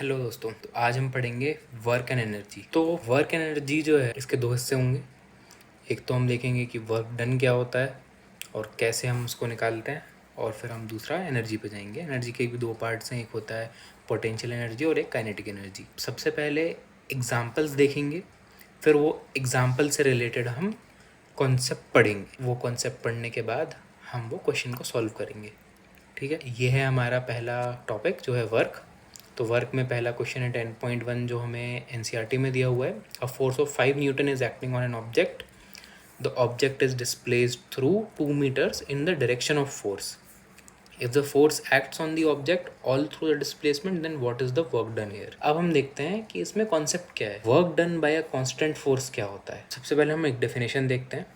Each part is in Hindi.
हेलो दोस्तों, तो आज हम पढ़ेंगे वर्क एंड एनर्जी। तो वर्क एंड एनर्जी जो है इसके दो हिस्से होंगे। एक तो हम देखेंगे कि वर्क डन क्या होता है और कैसे हम उसको निकालते हैं, और फिर हम दूसरा एनर्जी पे जाएंगे। एनर्जी के भी दो पार्ट्स हैं, एक होता है पोटेंशियल एनर्जी और एक काइनेटिक एनर्जी। सबसे पहले एग्जाम्पल्स देखेंगे, फिर वो एग्जाम्पल से रिलेटेड हम कॉन्सेप्ट पढ़ेंगे। वो कॉन्सेप्ट पढ़ने के बाद हम वो क्वेश्चन को सॉल्व करेंगे। ठीक है, ये है हमारा पहला टॉपिक जो है वर्क। तो वर्क में पहला क्वेश्चन है 10.1 जो हमें एनसीईआरटी में दिया हुआ है। A force of 5 newton is acting on an object. The object is displaced through 2 metres in the direction of force. If the force acts on the object all through the displacement, then what is the work done here. अब हम देखते हैं कि इसमें कॉन्सेप्ट क्या है। Work done by a constant force क्या होता है। सबसे पहले हम एक डेफिनेशन देखते हैं।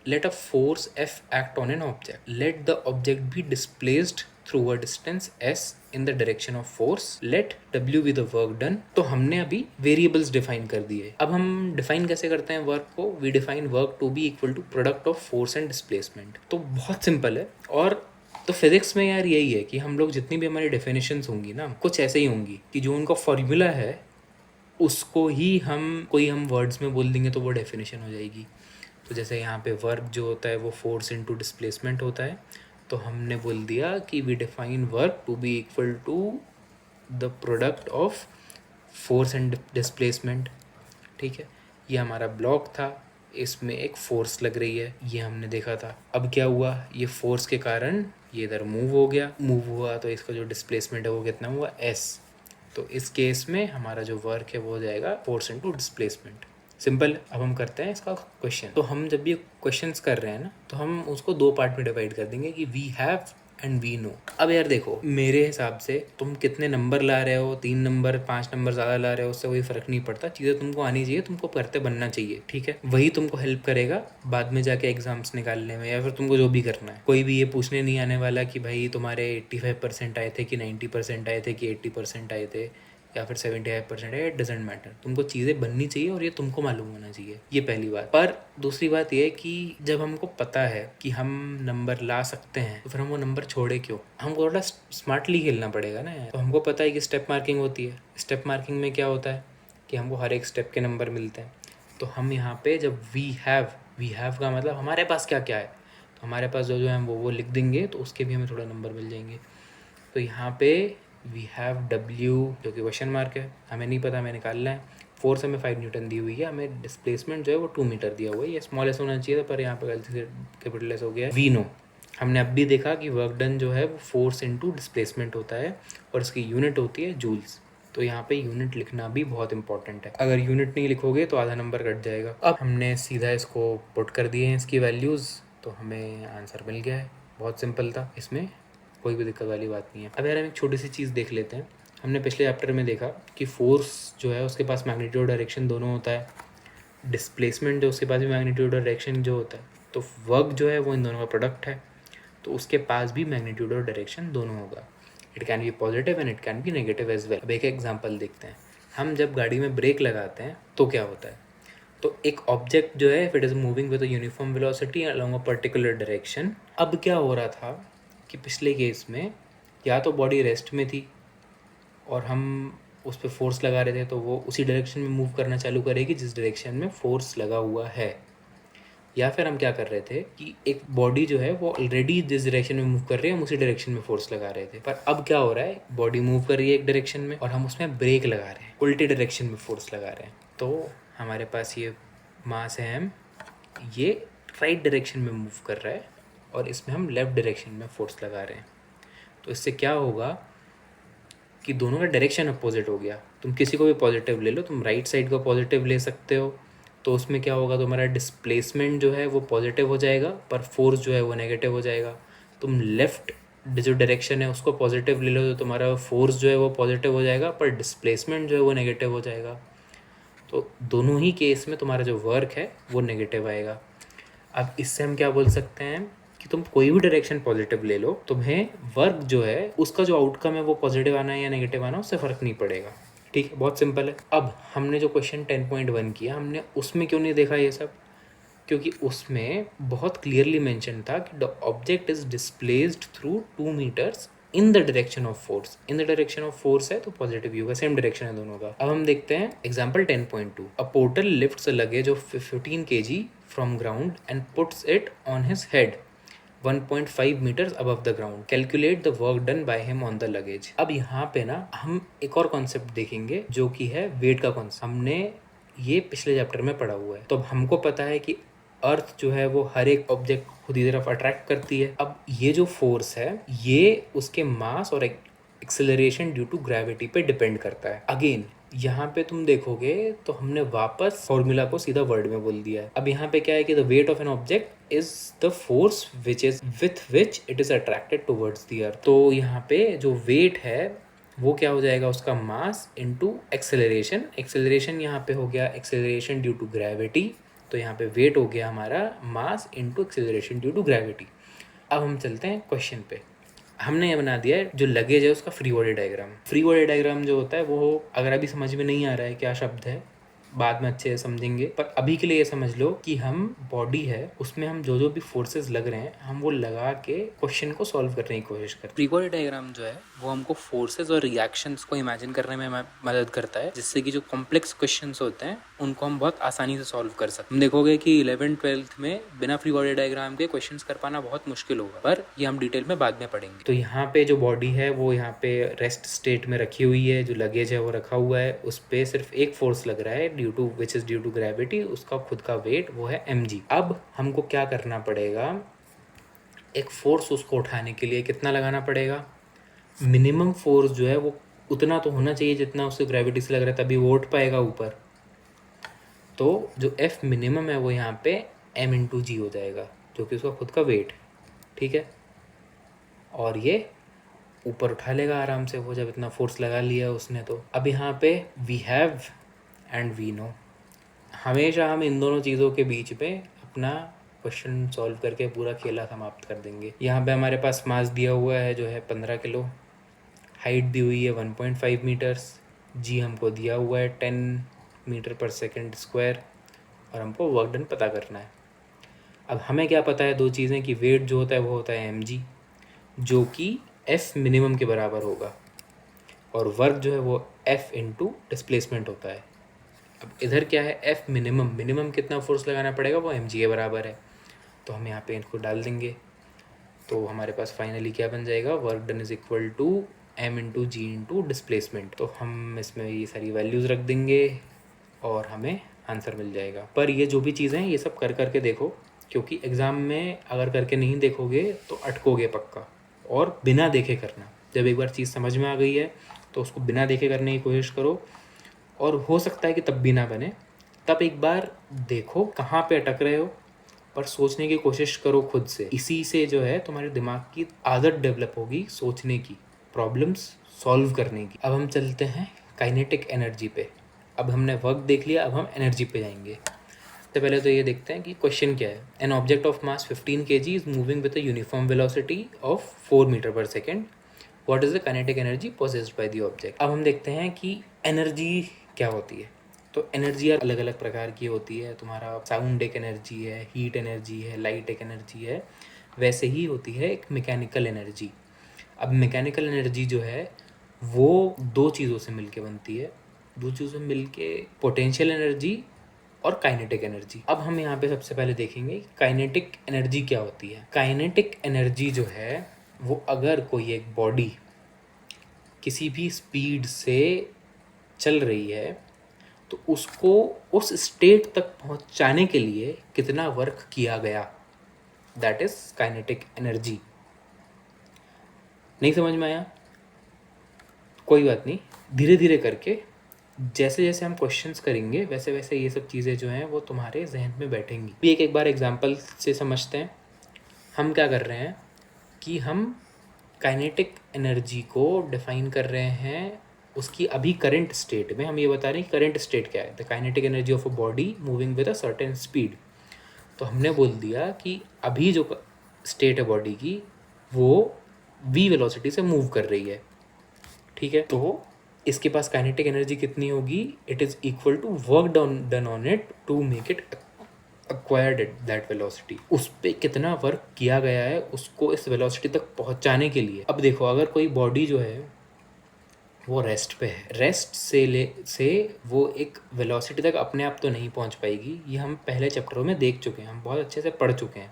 Let a force F act on an object. Let the object be displaced through a distance S in the direction of force. Let W be the work done. तो हमने अभी वेरिएबल्स डिफाइन कर दिए। अब हम डिफाइन कैसे करते हैं वर्क को। We define work to be equal to product of force and displacement. तो बहुत सिंपल है। और तो फिजिक्स में यार यही है कि हम लोग जितनी भी हमारी डेफिनेशंस होंगी ना, कुछ ऐसे ही होंगी कि जो उनका फॉर्मूला है उसको ही हम वर्ड्स में बोल देंगे तो वो डेफिनेशन हो जाएगी। तो जैसे यहाँ पे वर्क जो होता है वो फोर्स इनटू डिस्प्लेसमेंट होता है। तो हमने बोल दिया कि we define work to be equal to the product of force and displacement. ठीक है, ये हमारा ब्लॉक था, इसमें एक फोर्स लग रही है, ये हमने देखा था। अब क्या हुआ, ये फोर्स के कारण ये इधर मूव हो गया। मूव हुआ तो इसका जो डिस्प्लेसमेंट है वो कितना हुआ, एस। तो इस केस में हमारा जो वर्क है वो हो जाएगा फोर्स इनटू डिस्प्लेसमेंट। सिंपल। अब हम करते हैं इसका क्वेश्चन। तो हम जब भी क्वेश्चंस कर रहे हैं ना, तो हम उसको दो पार्ट में डिवाइड कर देंगे कि we have and we know. अब यार देखो, मेरे हिसाब से तुम कितने नंबर ला रहे हो, 3 नंबर 5 नंबर ज़्यादा ला रहे हो, उससे कोई फ़र्क नहीं पड़ता। चीज़ें तुमको आनी चाहिए, तुमको करते बनना चाहिए। ठीक है, वही तुमको हेल्प करेगा बाद में जाके एग्जाम्स निकालने में, या फिर तुमको जो भी करना है। कोई भी ये पूछने नहीं आने वाला कि भाई तुम्हारे 85% आए थे कि 90% आए थे कि 80% आए थे या फिर 75% है। इट डजेंट मैटर, तुमको चीज़ें बननी चाहिए और ये तुमको मालूम होना चाहिए। ये पहली बात। पर दूसरी बात ये है कि जब हमको पता है कि हम नंबर ला सकते हैं तो फिर हम वो नंबर छोड़े क्यों। हमको थोड़ा स्मार्टली खेलना पड़ेगा ना। तो हमको पता है कि स्टेप मार्किंग होती है। स्टेप मार्किंग में क्या होता है कि हमको हर एक स्टेप के नंबर मिलते हैं। तो हम यहाँ पे जब वी हैव का मतलब हमारे पास क्या क्या है, तो हमारे पास जो जो है हम वो लिख देंगे, तो उसके भी हमें थोड़ा नंबर मिल जाएंगे। तो यहाँ पे वी हैव डब्ल्यू जो कि क्वेश्चन मार्क है, हमें नहीं पता, हमें निकालना है। फोर्स हमें 5 न्यूटन दी हुई है, हमें डिस्प्लेसमेंट जो है वो 2 मीटर दिया हुआ है। ये स्मॉल एस होना चाहिए था, पर यहाँ पे गलती से कैपिटल एस हो गया है। वी नो, हमने अब भी देखा कि वर्क डन जो है वो फोर्स इनटू डिस्प्लेसमेंट होता है और इसकी यूनिट होती है जूल्स। तो यहाँ पे यूनिट लिखना भी बहुत इंपॉर्टेंट है। अगर यूनिट नहीं लिखोगे तो आधा नंबर कट जाएगा। अब हमने सीधा इसको पुट कर दिए हैं इसकी वैल्यूज़, तो हमें आंसर मिल गया है। बहुत सिंपल था, इसमें कोई भी दिक्कत वाली बात नहीं है। अब यार हम एक छोटी सी चीज़ देख लेते हैं। हमने पिछले चैप्टर में देखा कि फोर्स जो है उसके पास मैग्नीट्यूड डायरेक्शन दोनों होता है। डिस्प्लेसमेंट जो उसके पास भी मैग्नीट्यूड डायरेक्शन जो होता है। तो वर्क जो है वो इन दोनों का प्रोडक्ट है, तो उसके पास भी मैग्नीट्यूड और डायरेक्शन दोनों होगा। It can be positive and it can be negative as well. अब एक एग्जाम्पल देखते हैं। हम जब गाड़ी में ब्रेक लगाते हैं तो क्या होता है। तो एक ऑब्जेक्ट जो है, if it is moving with uniform velocity along a particular direction. अब क्या हो रहा था कि पिछले केस में या तो बॉडी रेस्ट में थी और हम उस पर फोर्स लगा रहे थे, तो वो उसी डायरेक्शन में मूव करना चालू करेगी जिस डायरेक्शन में फोर्स लगा हुआ है। या फिर हम क्या कर रहे थे कि एक बॉडी जो है वो ऑलरेडी जिस डायरेक्शन में मूव कर रही है, हम उसी डायरेक्शन में फोर्स लगा रहे थे। पर अब क्या हो रहा है, बॉडी मूव कर रही है एक डायरेक्शन में और हम उसमें ब्रेक लगा रहे हैं, उल्टी डायरेक्शन में फोर्स लगा रहे हैं। तो हमारे पास ये मास है, हम ये राइट डायरेक्शन में मूव कर रहा है और इसमें हम लेफ्ट डायरेक्शन में फोर्स लगा रहे हैं। तो इससे क्या होगा कि दोनों का डायरेक्शन अपोजिट हो गया। तुम किसी को भी पॉजिटिव ले लो, तुम राइट साइड का पॉजिटिव ले सकते हो, तो उसमें क्या होगा, तुम्हारा डिस्प्लेसमेंट जो है वो पॉजिटिव हो जाएगा पर फोर्स जो है वो नेगेटिव हो जाएगा। तुम लेफ्ट जो डायरेक्शन है उसको पॉजिटिव ले लो, तो तुम्हारा फोर्स जो है वो पॉजिटिव हो जाएगा पर डिस्प्लेसमेंट जो है वो नेगेटिव हो जाएगा। तो दोनों ही केस में तुम्हारा जो वर्क है वो नेगेटिव आएगा। अब इससे हम क्या बोल सकते हैं कि तुम कोई भी डायरेक्शन पॉजिटिव ले लो, तुम्हें वर्क जो है उसका जो आउटकम है वो पॉजिटिव आना है या नेगेटिव आना, उससे फ़र्क नहीं पड़ेगा। ठीक है, बहुत सिंपल है। अब हमने जो क्वेश्चन 10.1 किया, हमने उसमें क्यों नहीं देखा ये सब, क्योंकि उसमें बहुत क्लियरली मेंशन था कि the object is displaced through 2 metres in the direction of force, in the direction of force है तो पॉजिटिव ही होगा, सेम डायरेक्शन है दोनों का। अब हम देखते हैं example 10.2, a porter lifts a luggage of 15 kg from ground and puts it on his head 1.5 meters above the ground. Calculate the work done by him on the luggage. अब यहाँ पे ना हम एक और कॉन्सेप्ट देखेंगे जो कि है वेट का कॉन्सेप्ट। हमने ये पिछले चैप्टर में पढ़ा हुआ है। तो अब हमको पता है कि अर्थ जो है वो हर एक ऑब्जेक्ट खुद की तरफ अट्रैक्ट करती है। अब ये जो फोर्स है ये उसके मास और एक्सेलरेशन ड्यू टू ग्रेविटी पे डिपेंड करता है। अगेन यहाँ पे तुम देखोगे तो हमने वापस फॉर्मूला को सीधा वर्ड में बोल दिया है। अब यहाँ पे क्या है कि the weight of an object is the force which is with which it is attracted towards the earth. तो यहाँ पे जो वेट है वो क्या हो जाएगा, उसका मास इनटू एक्सेलरेशन। एक्सेलरेशन यहाँ पे हो गया एक्सेलरेशन ड्यू टू ग्रेविटी, तो यहाँ पे वेट हो गया हमारा mass into acceleration due to gravity. अब हम चलते हैं क्वेश्चन पे। हमने ये बना दिया है जो लगेज है उसका free body diagram. Free body diagram जो होता है वो अगर अभी समझ में नहीं आ रहा है क्या शब्द है, बाद में अच्छे से समझेंगे, पर अभी के लिए ये समझ लो कि हम बॉडी है उसमें हम जो जो भी फोर्सेस लग रहे हैं हम वो लगा के क्वेश्चन को सॉल्व करने की कोशिश करते हैं। फ्री बॉडी डायग्राम जो है वो हमको फोर्सेस और रिएक्शंस को इमेजिन करने में मदद करता है, जिससे कि जो कॉम्प्लेक्स क्वेश्चंस होते हैं उनको हम बहुत आसानी से सॉल्व कर सकते हैं। हम देखोगे कि 11th-12th में बिना फ्री बॉडी डायग्राम के क्वेश्चंस कर पाना बहुत मुश्किल होगा, पर ये हम डिटेल में बाद में पढ़ेंगे। तो यहाँ पे जो बॉडी है वो यहाँ पे रेस्ट स्टेट में रखी हुई है, जो लगेज है वो रखा हुआ है, उस पे सिर्फ एक फोर्स लग रहा है due to which is due to gravity, उसका खुद का वेट वो है mg। अब हमको क्या करना पड़ेगा, एक फोर्स उसको उठाने के लिए कितना लगाना पड़ेगा, मिनिमम फोर्स जो है वो उतना तो होना चाहिए जितना उससे ग्रेविटी से लग रहा है, तभी वो उठ पाएगा ऊपर। तो जो F मिनिमम है वो यहाँ पे m इंटू जी हो जाएगा जो कि उसका खुद का वेट है, ठीक है। और ये ऊपर उठा लेगा आराम से वो, जब इतना फोर्स लगा लिया उसने। तो अब यहाँ पे we have and we know, हमेशा हम इन दोनों चीज़ों के बीच में अपना क्वेश्चन सॉल्व करके पूरा खेला समाप्त कर देंगे। यहाँ पे हमारे पास मास दिया हुआ है जो है 15 किलो, हाइट दी हुई है 1.5 मीटर्स, जी हमको दिया हुआ है 10 मीटर पर सेकेंड स्क्वायर, और हमको वर्क डन पता करना है। अब हमें क्या पता है दो चीज़ें, कि वेट जो होता है वो होता है mg जो कि F मिनिमम के बराबर होगा, और वर्क जो है वो F इंटू डिस्प्लेसमेंट होता है। अब इधर क्या है F मिनिमम, मिनिमम कितना फोर्स लगाना पड़ेगा वो mg के बराबर है, तो हम यहाँ पे इनको डाल देंगे। तो हमारे पास फाइनली क्या बन जाएगा, work done is equal to m into g into displacement. तो हम इसमें ये सारी वैल्यूज़ रख देंगे और हमें आंसर मिल जाएगा। पर ये जो भी चीज़ें हैं ये सब कर करके देखो, क्योंकि एग्ज़ाम में अगर करके नहीं देखोगे तो अटकोगे पक्का, और बिना देखे करना। जब एक बार चीज़ समझ में आ गई है तो उसको बिना देखे करने की कोशिश करो, और हो सकता है कि तब भी ना बने, तब एक बार देखो कहाँ पे अटक रहे हो, पर सोचने की कोशिश करो खुद से। इसी से जो है तुम्हारे दिमाग की आदत डेवलप होगी सोचने की, प्रॉब्लम्स सॉल्व करने की। अब हम चलते हैं काइनेटिक एनर्जी पे। अब हमने वर्क देख लिया, अब हम एनर्जी पे जाएंगे। तो पहले तो ये देखते हैं कि क्वेश्चन क्या है। An object of mass 15 kg is moving with a uniform velocity of 4 metre per second, what is the kinetic energy possessed by the object. अब हम देखते हैं कि एनर्जी क्या होती है। तो एनर्जी अलग अलग प्रकार की होती है, तुम्हारा साउंड एक एनर्जी है, हीट एनर्जी है, लाइट एक एनर्जी है, वैसे ही होती है एक मैकेनिकल एनर्जी। अब मैकेनिकल एनर्जी जो है वो दो चीज़ों से मिलके बनती है, दो चीज़ों से मिलके पोटेंशियल एनर्जी और काइनेटिक एनर्जी। अब हम यहाँ पे सबसे पहले देखेंगे काइनेटिक एनर्जी क्या होती है। काइनेटिक एनर्जी जो है वो अगर कोई एक बॉडी किसी भी स्पीड से चल रही है तो उसको उस स्टेट तक पहुंचाने के लिए कितना वर्क किया गया, दैट इज काइनेटिक एनर्जी। नहीं समझ में आया? कोई बात नहीं, धीरे धीरे करके जैसे जैसे हम क्वेश्चंस करेंगे वैसे वैसे ये सब चीज़ें जो हैं वो तुम्हारे जहन में बैठेंगी। भी एक बार एग्जांपल से समझते हैं। हम क्या कर रहे हैं कि हम काइनेटिक एनर्जी को डिफाइन कर रहे हैं उसकी अभी करंट स्टेट में। हम ये बता रहे हैं कि करंट स्टेट क्या है, the kinetic energy of a body moving with a certain speed. तो हमने बोल दिया कि अभी जो स्टेट है बॉडी की वो v वेलोसिटी से मूव कर रही है, ठीक है। तो इसके पास काइनेटिक एनर्जी कितनी होगी, it is equal to work done on it to make it acquired at that velocity, उस पे कितना वर्क किया गया है उसको इस वेलोसिटी तक पहुंचाने के लिए। अब देखो, अगर कोई बॉडी जो है वो रेस्ट पे है, रेस्ट से वो एक वेलोसिटी तक अपने आप तो नहीं पहुंच पाएगी, ये हम पहले चैप्टरों में देख चुके हैं, हम बहुत अच्छे से पढ़ चुके हैं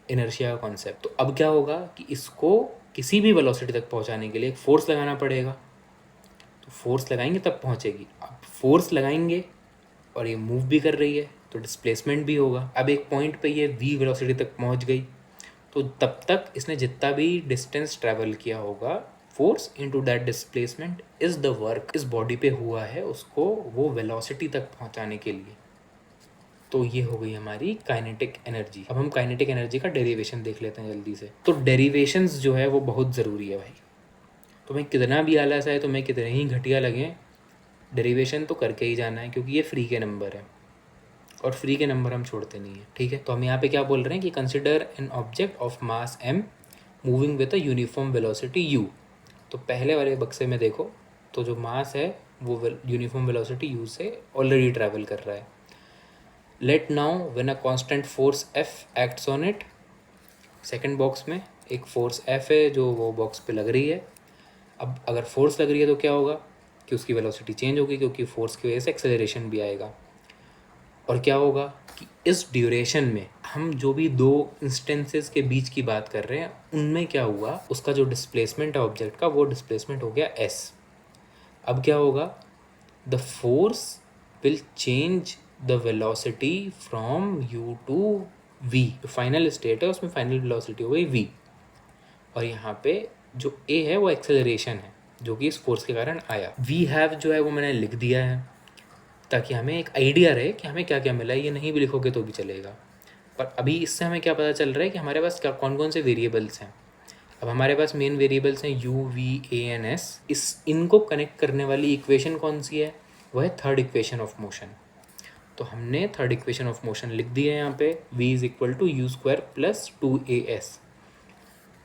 इनर्शिया का कॉन्सेप्ट। तो अब क्या होगा कि इसको किसी भी वेलोसिटी तक पहुंचाने के लिए एक फोर्स लगाना पड़ेगा, तो फोर्स लगाएंगे तब पहुंचेगी। अब फोर्स लगाएंगे और ये मूव भी कर रही है तो डिस्प्लेसमेंट भी होगा। अब एक पॉइंट पे ये v वेलोसिटी तक पहुंच गई, तो तब तक इसने जितना भी डिस्टेंस ट्रैवल किया होगा, force into that displacement is the work इस बॉडी पे हुआ है उसको वो वेलोसिटी तक पहुंचाने के लिए। तो ये हो गई हमारी काइनेटिक एनर्जी। अब हम काइनेटिक एनर्जी का डेरिवेशन देख लेते हैं जल्दी से। तो डेरिवेशंस जो है वो बहुत ज़रूरी है भाई, तुम्हें कितना भी आलस है, तुम्हें कितने ही घटिया लगे, डेरिवेशन तो करके ही जाना है, क्योंकि ये फ्री के नंबर है और फ्री के नंबर हम छोड़ते नहीं है। ठीक है, तो हम यहाँ पे क्या बोल रहे हैं कि consider an object of mass m moving with a uniform velocity u। तो पहले वाले बक्से में देखो, तो जो मास है वो यूनिफॉर्म वेलोसिटी u से ऑलरेडी ट्रैवल कर रहा है। Let now when a constant force f acts on it, second box में एक फोर्स f है जो वो बॉक्स पे लग रही है। अब अगर फोर्स लग रही है तो क्या होगा कि उसकी वेलोसिटी चेंज होगी, क्योंकि फोर्स की वजह से एक्सेलरेशन भी आएगा। और क्या होगा कि इस ड्यूरेशन में हम जो भी दो इंस्टेंसेस के बीच की बात कर रहे हैं उनमें क्या हुआ, उसका जो डिस्प्लेसमेंट है ऑब्जेक्ट का, वो डिस्प्लेसमेंट हो गया s। अब क्या होगा, the force will change the velocity from u to v। जो फाइनल स्टेट है उसमें फाइनल वेलोसिटी हो गई v, और यहाँ पे जो a है वो एक्सेलरेशन है जो कि इस फोर्स के कारण आया। वी हैव जो है वो मैंने लिख दिया है ताकि हमें एक आइडिया रहे कि हमें क्या क्या मिला है। ये नहीं भी लिखोगे तो भी चलेगा, पर अभी इससे हमें क्या पता चल रहा है कि हमारे पास क्या कौन कौन से वेरिएबल्स हैं। अब हमारे पास मेन वेरिएबल्स हैं u v a n s। इनको कनेक्ट करने वाली इक्वेशन कौन सी है, वो है थर्ड इक्वेशन ऑफ मोशन। तो हमने थर्ड इक्वेशन ऑफ मोशन लिख दी है यहाँ पे, v is equal to u square plus 2as।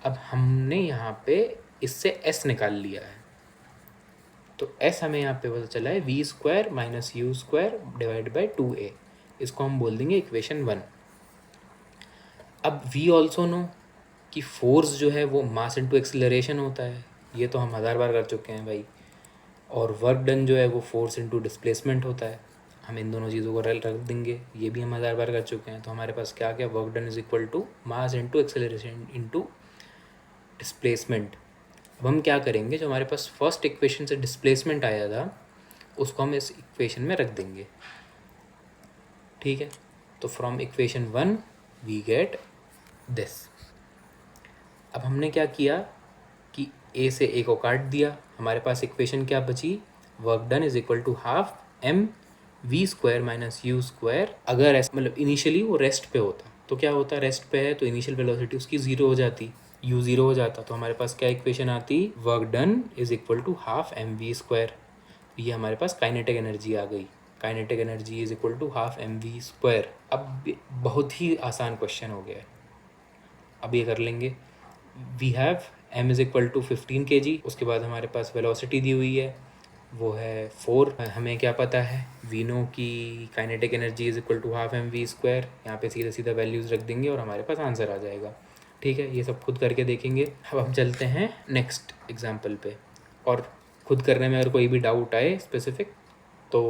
अब हमने यहाँ पे इससे s निकाल लिया है, तो s हमें यहाँ पे पता चला है v square minus u square divide by 2a। इसको हम बोल देंगे इक्वेशन 1। अब वी ऑल्सो नो कि फोर्स जो है वो मास इनटू एक्सेलरेशन होता है, ये तो हम 1000 बार कर चुके हैं भाई। और वर्क डन जो है वो फोर्स इनटू डिस्प्लेसमेंट होता है, हम इन दोनों चीज़ों को रख देंगे, ये भी हम 1000 बार कर चुके हैं। तो हमारे पास क्या क्या, work done is equal to mass into acceleration into displacement. अब हम क्या करेंगे, जो हमारे पास फर्स्ट इक्वेशन से डिस्प्लेसमेंट आया था उसको हम इस इक्वेशन में रख देंगे। ठीक है, तो from equation 1 we get this. अब हमने क्या किया कि a से a को काट दिया, हमारे पास इक्वेशन क्या बची, work done is equal to half m v square minus u square. अगर मतलब इनिशियली वो रेस्ट पे होता तो क्या होता, रेस्ट पे है तो इनिशियल वेलोसिटी उसकी 0 हो जाती, u 0 हो जाता, तो हमारे पास क्या इक्वेशन आती, work done is equal to half m v square. ये हमारे पास काइनेटिक एनर्जी आ गई, kinetic energy is equal to half m v square. अब बहुत ही आसान क्वेश्चन हो गया है, अब ये कर लेंगे। We have m is equal to 15 kg, उसके बाद हमारे पास वेलोसिटी दी हुई है वो है 4। हमें क्या पता है, वी नो की kinetic energy is equal to half m v square. यहाँ पे सीधा सीधा वैल्यूज़ रख देंगे और हमारे पास आंसर आ जाएगा। ठीक है, ये सब खुद करके देखेंगे। अब हम चलते हैं नेक्स्ट एग्जाम्पल पे, और खुद करने में अगर कोई भी डाउट आए स्पेसिफिक तो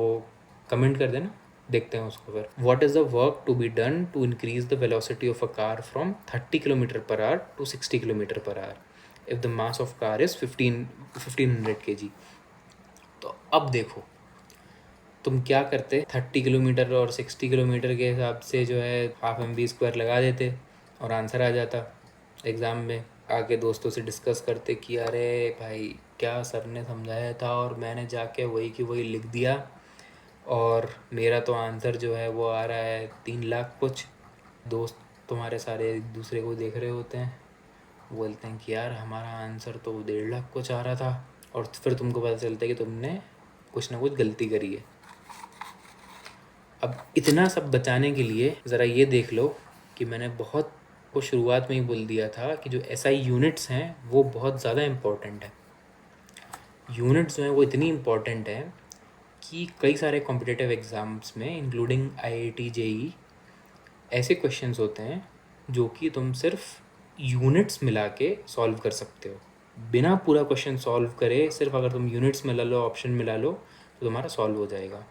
कमेंट कर देना, देखते हैं उसको फिर। What is the work to be done to increase the velocity of a car from 30 kilometre per hour to 60 kilometre per hour if the mass of car is 1500 kg। तो अब देखो तुम क्या करते, 30 किलोमीटर और 60 किलोमीटर के हिसाब से जो है हाफ एम वी स्क्वायर लगा देते और आंसर आ जाता। एग्ज़ाम में आके दोस्तों से डिस्कस करते कि अरे भाई क्या सर ने समझाया था और मैंने जाके वही की वही लिख दिया और मेरा तो आंसर जो है वो आ रहा है 3 लाख कुछ। दोस्त तुम्हारे सारे एक दूसरे को देख रहे होते हैं, बोलते हैं कि यार हमारा आंसर तो 1.5 लाख कुछ आ रहा था, और फिर तुमको पता चलता है कि तुमने कुछ ना कुछ गलती करी है। अब इतना सब बचाने के लिए ज़रा ये देख लो कि मैंने बहुत को शुरुआत में ही बोल दिया था कि जो SI यूनिट्स हैं वो बहुत ज़्यादा इम्पोर्टेंट है। यूनिट्स जो हैं वो इतनी इम्पोर्टेंट है कि कई सारे कॉम्पिटिटिव एग्ज़ाम्स में इंक्लूडिंग IIT JEE ऐसे क्वेश्चंस होते हैं जो कि तुम सिर्फ यूनिट्स मिला के सॉल्व कर सकते हो, बिना पूरा क्वेश्चन सॉल्व करे सिर्फ अगर तुम यूनिट्स मिला लो, ऑप्शन मिला लो, तो तुम्हारा सॉल्व हो जाएगा।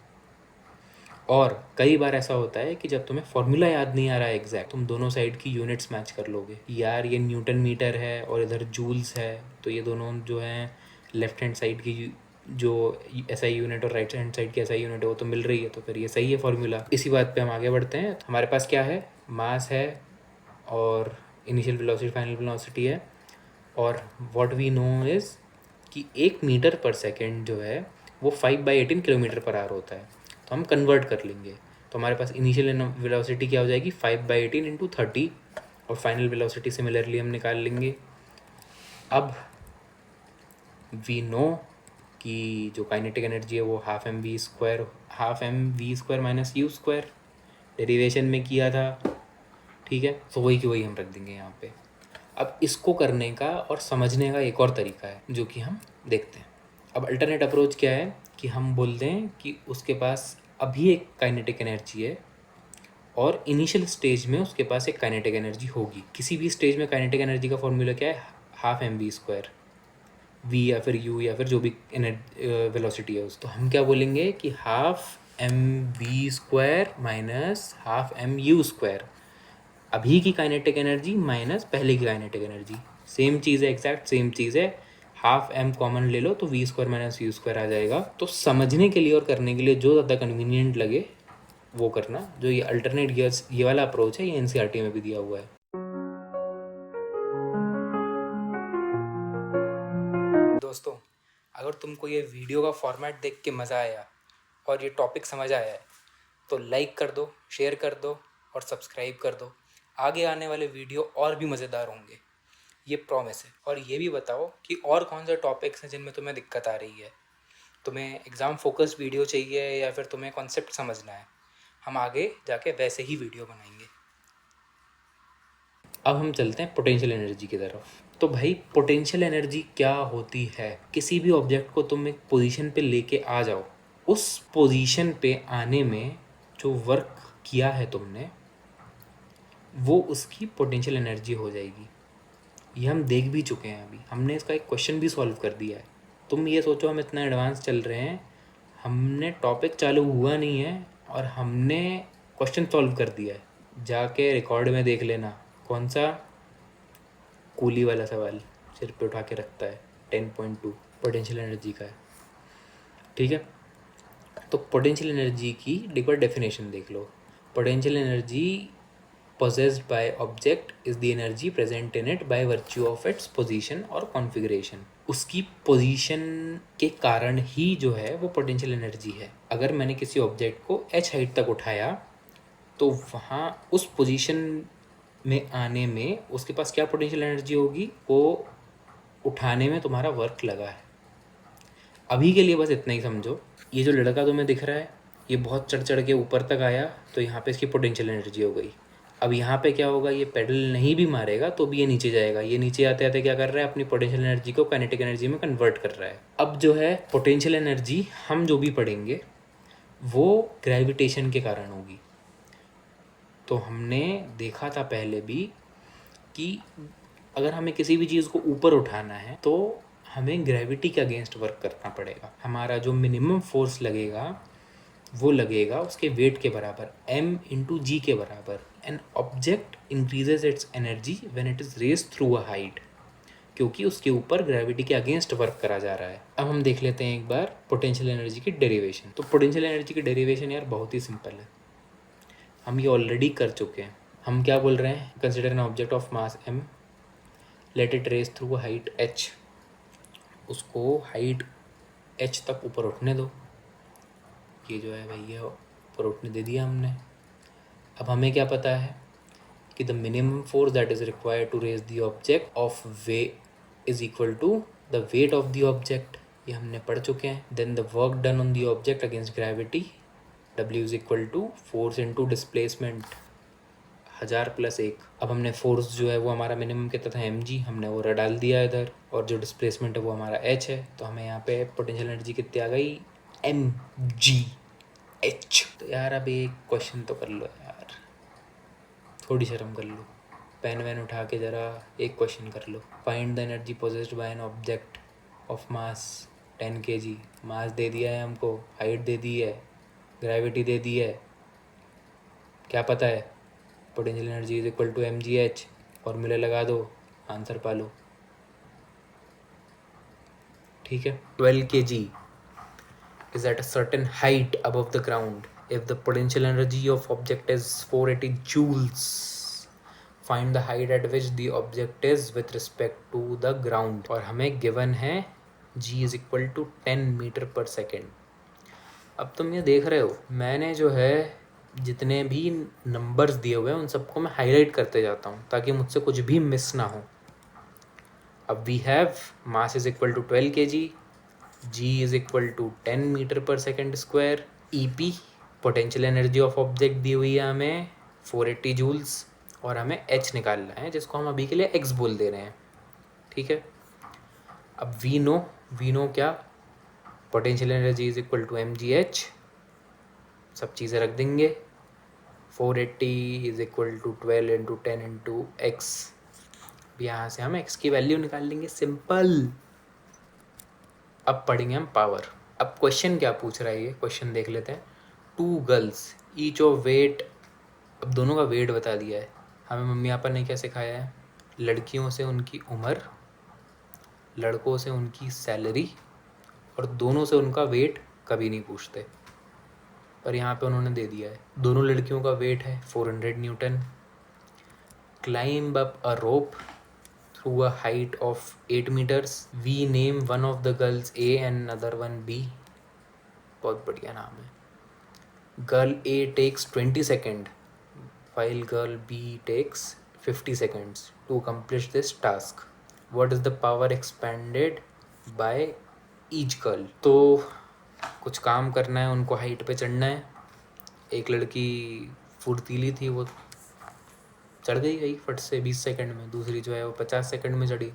और कई बार ऐसा होता है कि जब तुम्हें फॉर्मूला याद नहीं आ रहा है एग्जैक्ट, तुम दोनों साइड की यूनिट्स मैच कर लोगे, यार ये न्यूटन मीटर है और इधर जूल्स है, तो ये दोनों जो हैं लेफ्ट हैंड साइड की जो एसआई यूनिट और राइट हैंड साइड की एसआई यूनिट है वो तो मिल रही है, तो फिर ये सही है फॉर्मूला। इसी बात पे हम आगे बढ़ते हैं। हमारे पास क्या है, मास है और इनिशियल वेलोसिटी फाइनल वेलोसिटी है, और व्हाट वी नो इज़ कि 1 मीटर पर सेकेंड जो है वो 5/18 किलोमीटर पर आवर होता है, तो हम कन्वर्ट कर लेंगे। तो हमारे पास इनिशियल वेलोसिटी क्या हो जाएगी, 5/18 इंटू 30, और फाइनल वेलोसिटी सिमिलरली हम निकाल लेंगे। अब वी नो कि जो काइनेटिक एनर्जी है वो half m v square minus u square derivation में किया था, ठीक है, तो वही की वही हम रख देंगे यहाँ पे। अब इसको करने का और समझने का एक और तरीका है जो कि हम देखते हैं। अब अल्टरनेट अप्रोच क्या है कि हम बोलते हैं कि उसके पास अभी एक काइनेटिक एनर्जी है और इनिशियल स्टेज में उसके पास एक काइनेटिक एनर्जी होगी। किसी भी स्टेज में काइनेटिक एनर्जी का फॉर्मूला क्या है, half m v square, v या फिर यू या फिर जो भी वेलोसिटी है उस, तो हम क्या बोलेंगे कि half m v square minus half m u square, अभी की काइनेटिक एनर्जी माइनस पहले की काइनेटिक एनर्जी, सेम चीज़ है, एग्जैक्ट सेम चीज़ है। हाफ एम कॉमन ले लो तो v square minus u square आ जाएगा। तो समझने के लिए और करने के लिए जो ज़्यादा कन्वीनियंट लगे वो करना। जो ये अल्टरनेट गियर्स ये वाला अप्रोच है ये एनसीईआरटी में भी दिया हुआ है। दोस्तों, अगर तुमको ये वीडियो का फॉर्मेट देख के मज़ा आया और ये टॉपिक समझ आया है तो लाइक कर दो, शेयर कर दो और सब्सक्राइब कर दो। आगे आने वाले वीडियो और भी मज़ेदार होंगे, ये प्रॉमिस है। और ये भी बताओ कि और कौन से टॉपिक्स हैं जिनमें तुम्हें दिक्कत आ रही है, तुम्हें एग्ज़ाम फोकस वीडियो चाहिए या फिर तुम्हें कॉन्सेप्ट समझना है, हम आगे जाके वैसे ही वीडियो बनाएंगे। अब हम चलते हैं पोटेंशियल एनर्जी की तरफ। तो भाई पोटेंशियल एनर्जी क्या होती है, किसी भी ऑब्जेक्ट को तुम एक पोजीशन पे लेके आ जाओ, उस पोजीशन पे आने में जो वर्क किया है तुमने वो उसकी पोटेंशियल एनर्जी हो जाएगी। ये हम देख भी चुके हैं, अभी हमने इसका एक क्वेश्चन भी सॉल्व कर दिया है। तुम ये सोचो हम इतना एडवांस चल रहे हैं, हमने टॉपिक चालू हुआ नहीं है और हमने क्वेश्चन सॉल्व कर दिया है। जाके रिकॉर्ड में देख लेना, कौन सा कूली वाला सवाल सिर पे उठा के रखता है, 10.2 पोटेंशियल एनर्जी का है, ठीक है। तो पोटेंशियल एनर्जी की एक बार डेफिनेशन देख लो। Potential energy possessed by object is the energy present in it by virtue of its position और configuration। उसकी पोजीशन के कारण ही जो है वो पोटेंशियल एनर्जी है। अगर मैंने किसी ऑब्जेक्ट को h हाइट तक उठाया तो वहाँ उस पोजीशन में आने में उसके पास क्या पोटेंशियल एनर्जी होगी, वो उठाने में तुम्हारा वर्क लगा है। अभी के लिए बस इतना ही समझो। ये जो लड़का तुम्हें दिख रहा है ये बहुत चढ़ चढ़ के ऊपर तक आया तो यहाँ पे इसकी पोटेंशियल एनर्जी हो गई। अब यहाँ पे क्या होगा, ये पेडल नहीं भी मारेगा तो भी ये नीचे जाएगा। ये नीचे आते आते क्या कर रहा है, अपनी पोटेंशियल एनर्जी को काइनेटिक एनर्जी में कन्वर्ट कर रहा है। अब जो है पोटेंशियल एनर्जी हम जो भी पढ़ेंगे वो ग्रेविटेशन के कारण होगी। तो हमने देखा था पहले भी कि अगर हमें किसी भी चीज़ को ऊपर उठाना है तो हमें ग्रेविटी के अगेंस्ट वर्क करना पड़ेगा। हमारा जो मिनिमम फोर्स लगेगा वो लगेगा उसके वेट के बराबर, m इंटू जी के बराबर। An object increases it's energy when it is raised through a height, क्योंकि उसके ऊपर ग्रेविटी के अगेंस्ट वर्क करा जा रहा है। अब हम देख लेते हैं एक बार पोटेंशियल एनर्जी की डेरिवेशन। तो पोटेंशियल एनर्जी की डेरिवेशन यार बहुत ही सिंपल है, हम ये ऑलरेडी कर चुके हैं। हम क्या बोल रहे हैं, consider an object of mass m, let it raise through height h, उसको हाइट h तक ऊपर उठने दो। ये जो है भैया ऊपर उठने दे दिया हमने। अब हमें क्या पता है कि the minimum force that is required to raise the object of way is equal to the weight of the object, ये हमने पढ़ चुके हैं। Then the work done on the object against gravity, W is equal to force into displacement 1000 + 1। अब हमने फोर्स जो है वो हमारा मिनिमम कितना था mg, हमने वो डाल दिया इधर, और जो डिस्प्लेसमेंट है वो हमारा h है। तो हमें यहाँ पे पोटेंशियल एनर्जी कितनी आ गई, mg h। तो यार अब एक क्वेश्चन तो कर लो यार, थोड़ी शर्म कर लो, पेन वैन उठा के ज़रा एक क्वेश्चन कर लो। Find the energy possessed by an object of mass 10 kg। Mass दे दिया है हमको, हाइट दे दी है, ग्रेविटी दे दी है, क्या पता है? Potential energy is equal to mgh। फॉर्मूले लगा दो, आंसर पा लो। ठीक है। 12 kg is at a certain height above the ground. If the potential energy of object is 480 joules, find the height at which the object is with respect to the ground. और हमें given है g is equal to 10 metre per second. अब तुम ये देख रहे हो, मैंने जो है जितने भी नंबर्स दिए हुए हैं उन सबको मैं हाईलाइट करते जाता हूँ ताकि मुझसे कुछ भी मिस ना हो। अब we have mass is equal to 12 kg, g is equal to 10 metre per second square, EP potential energy of object दी हुई है हमें 480 जूल्स, और हमें h निकालना है जिसको हम अभी के लिए x बोल दे रहे हैं। ठीक है। अब वी नो क्या, potential energy is equal to mgh, सब चीज़ें रख देंगे। 480 is equal to 12 into 10 into x. यहाँ से हम x की वैल्यू निकाल लेंगे, सिंपल। अब पढ़ेंगे हम पावर। अब क्वेश्चन क्या पूछ रहा है, ये क्वेश्चन देख लेते हैं। 2 गर्ल्स ईच ऑफ वेट, अब दोनों का वेट बता दिया है हमें। मम्मी पापा ने क्या सिखाया है, लड़कियों से उनकी उम्र, लड़कों से उनकी सैलरी, और दोनों से उनका वेट कभी नहीं पूछते, पर यहाँ पे उन्होंने दे दिया है। दोनों लड़कियों का वेट है 400 Newton. Climb up a rope through a height of 8 meters. We name one of the girls A and another one B. बहुत बढ़िया नाम है। Girl A takes 20 seconds while girl B takes 50 seconds to accomplish this task. What is the power expended by each girl? तो कुछ काम करना है, उनको हाइट पे चढ़ना है। एक लड़की फुर्तीली थी, वो चढ़ गई फट से 20 सेकंड में, दूसरी जो है वो 50 सेकंड में चढ़ी।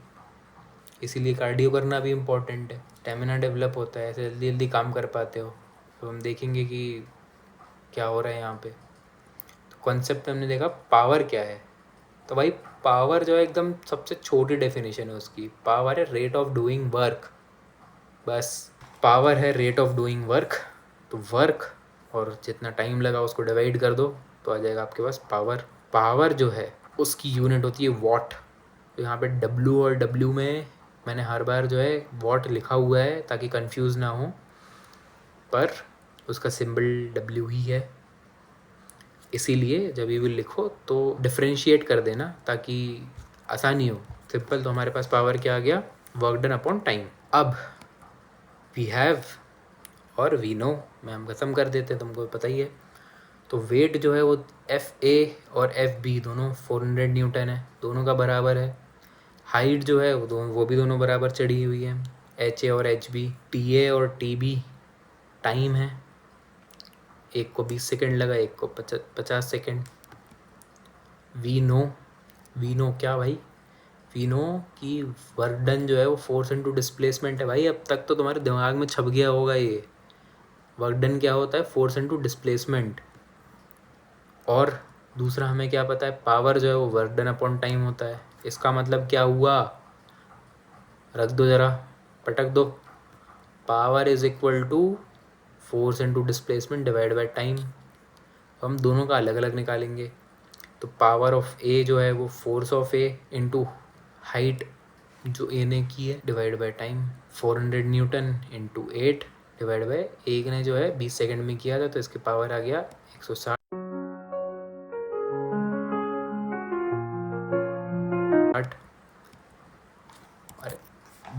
इसीलिए कार्डियो करना भी इम्पोर्टेंट है, स्टेमिना डेवलप होता है, ऐसे जल्दी जल्दी काम कर पाते हो। तो हम देखेंगे कि क्या हो रहा है यहाँ पे। तो कॉन्सेप्ट हमने देखा पावर क्या है। तो भाई पावर जो है एकदम सबसे छोटी डेफिनेशन है उसकी, पावर है रेट ऑफ डूइंग वर्क। बस पावर है रेट ऑफ डूइंग वर्क। तो वर्क और जितना टाइम लगा उसको डिवाइड कर दो तो आ जाएगा आपके पास पावर। पावर जो है उसकी यूनिट होती है वॉट। तो यहाँ पे W और W में मैंने हर बार जो है वॉट लिखा हुआ है ताकि कंफ्यूज ना हो, पर उसका सिंबल W ही है। इसीलिए जब भी लिखो तो डिफ्रेंशिएट कर देना ताकि आसानी हो। सिंपल। तो हमारे पास पावर क्या आ गया, वर्क डन अपॉन टाइम। अब वी हैव और वी नो में हम खत्म कर देते हैं, तुमको पता ही है। तो वेट जो है वो FA और FB दोनों 400 न्यूटन है, दोनों का बराबर है। हाइट जो है वो भी दोनों बराबर चढ़ी हुई है, HA और HB। TA और TB टाइम है, एक को 20 सेकंड लगा, एक को 50 सेकंड। वी नो क्या भाई, वी नो कि वर्क डन जो है वो फोर्स इनटू डिस्प्लेसमेंट है। भाई अब तक तो तुम्हारे दिमाग में छप गया होगा ये, वर्क डन क्या होता है, फोर्स इनटू डिस्प्लेसमेंट। और दूसरा हमें क्या पता है, पावर जो है वो वर्क डन अपॉन टाइम होता है। इसका मतलब क्या हुआ, रख दो जरा, पटक दो। Power is equal to force into displacement divide by time. हम दोनों का अलग अलग निकालेंगे। तो पावर ऑफ ए जो है वो force of A into height जो ए ने की है divide by time, 400 Newton into 8 divide by, एक ने जो है 20 सेकंड में किया था तो इसकी पावर आ गया 160। अरे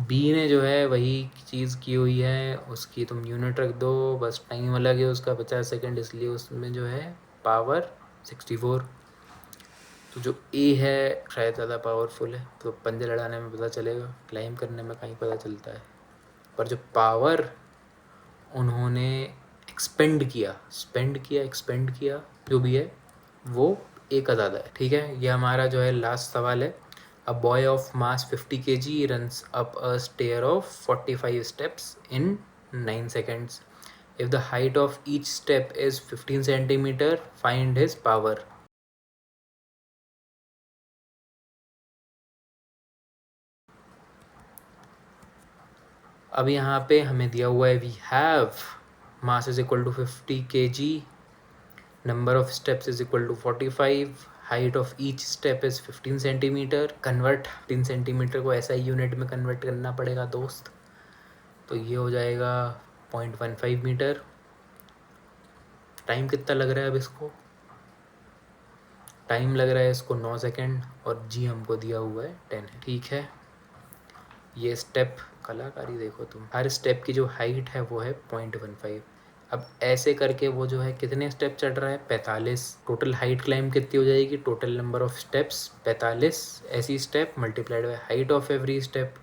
बी ने जो है वही चीज़ की हुई है, उसकी तुम यूनिट रख दो, बस टाइम अलग है उसका 50 सेकंड, इसलिए उसमें जो है पावर 64। तो जो ए है शायद ज़्यादा पावरफुल है, तो पंजे लड़ाने में पता चलेगा, क्लाइम करने में कहीं पता चलता है। पर जो पावर उन्होंने एक्सपेंड किया जो भी है वो ए का ज़्यादा है। ठीक है, ये हमारा जो है लास्ट सवाल है। A boy of mass 50 kg runs up a stair of 45 steps in 9 seconds. If the height of each step is 15 centimeter, find his power. अब यहाँ पे हमें दिया हुआ है we have mass is equal to 50 kg, number of steps is equal to 45, height of each step is 15 centimetre. Convert 15 centimetre को ऐसा यूनिट में कन्वर्ट करना पड़ेगा दोस्त, तो ये हो जाएगा 0.15 मीटर। टाइम कितना लग रहा है अब इसको? टाइम लग रहा है इसको 9 सेकेंड और जी हमको दिया हुआ है 10 है। ठीक है, ये स्टेप कलाकारी देखो तुम, हर स्टेप की जो हाइट है वो है 0.15। अब ऐसे करके वो जो है कितने स्टेप चढ़ रहा है? 45। टोटल हाइट क्लाइम कितनी हो जाएगी? टोटल नंबर ऑफ स्टेप्स 45, ऐसी step multiplied by height of every step,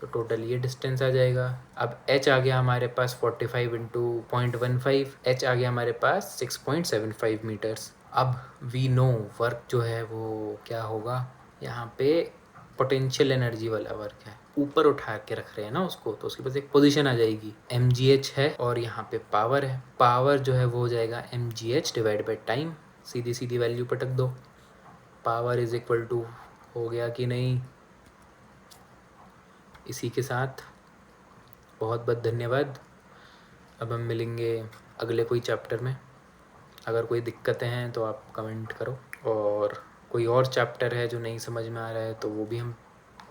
तो टोटल ये डिस्टेंस आ जाएगा। अब h आ गया हमारे पास 45 इंटू 0.15, h आ गया हमारे पास 6.75 मीटर्स। अब वी नो वर्क जो है वो क्या होगा, यहाँ पे पोटेंशियल एनर्जी वाला वर्क है, ऊपर उठा के रख रहे हैं ना उसको, तो उसके पास एक पोजीशन आ जाएगी mgh है, और यहाँ पे पावर है, पावर जो है वो हो जाएगा mgh divide by time, Sidhi Sidhi value पटक दो। पावर इज इक्वल टू हो गया कि नहीं? इसी के साथ बहुत बहुत धन्यवाद। अब हम मिलेंगे अगले कोई चैप्टर में। अगर कोई दिक्कतें हैं तो आप कमेंट करो, और कोई और चैप्टर है जो नहीं समझ में आ रहा है तो वो भी हम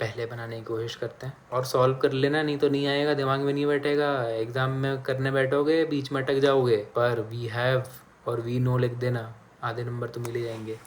पहले बनाने की कोशिश करते हैं, और सॉल्व कर लेना, नहीं तो नहीं आएगा, दिमाग में नहीं बैठेगा, एग्ज़ाम में करने बैठोगे बीच में अटक जाओगे। पर वी हैव और वी नो लिख देना, आधे नंबर तो मिल ही जाएंगे।